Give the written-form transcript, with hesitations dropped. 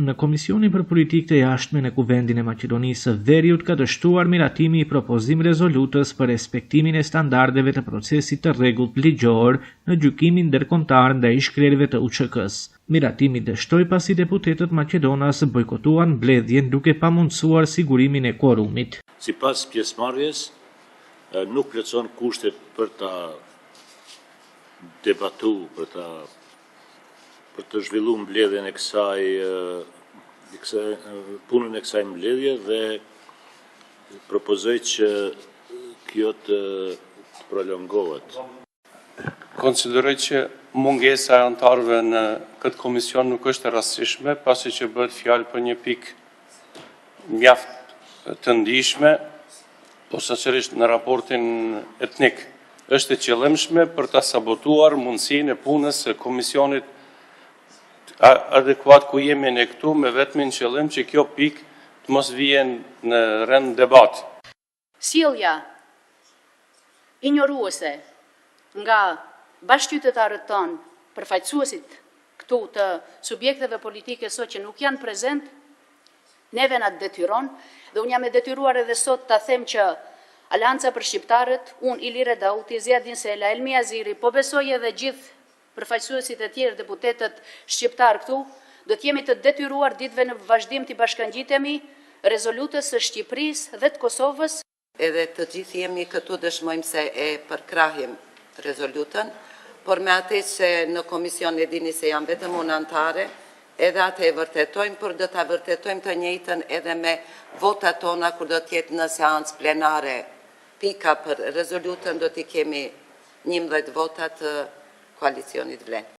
Në Komisionin për Politikë të Jashtme në Kuvendin e Maqedonisë së Veriut ka dështuar miratimi i propozim rezolutës për respektimin e standardeve të procesit të rregullt ligjor në gjykimin ndërkombëtar ndaj shkrerëve të UÇK-s. Miratimi dështoi pasi deputetët maqedonas bojkotuan mbledhjen duke pamundsuar sigurimin e korumit. Sipas pjesëmarrjes, nuk plotëson kushtet për ta debatuar, për të zhvilluar mbledhjen e punën e kësaj mbledhje dhe propozoj që kjo të prolongohet. Konsideroj që mungesa e anëtarëve në këtë komision nuk është e rastishme, pasi që bëhet fjalë për një pikë mjaft të ndihshme, posaçërisht në raportin etnik. Është e qëllimshme për ta sabotuar mundësinë e punës së komisionit adekuat ku jemi ne këtu, me vetmin qëllim që kjo pikë të mos vijen në rend debat. Sjellja injoruese nga bashkëqytetarët tonë, përfaqësuesit këtu të subjekteve politike sot që nuk janë prezent, neve na detyron, dhe unë jam e detyruar edhe sot ta them që Alanca për Shqiptarët, unë Ilire Dauti, Ziadin Sela, Elmi Aziri, po besoj edhe gjithë përfaqësuesit e tjerë deputetët shqiptar këtu, do të jemi të detyruar ditëve në vazhdim të bashkangjitemi rezolutës së Shqipërisë dhe të Kosovës. Edhe të gjithë jemi këtu dëshmojmë se e përkrahim rezolutën, por me atë që në komision e dini se jam vetëm unë anëtare, edhe atë e vërtetojmë, por do ta vërtetojmë të njëjtën edhe me votat tona kur do të jetë në seancë plenare. Pika për rezolutën do t'i kemi 11 votat të koalicionit Vlen.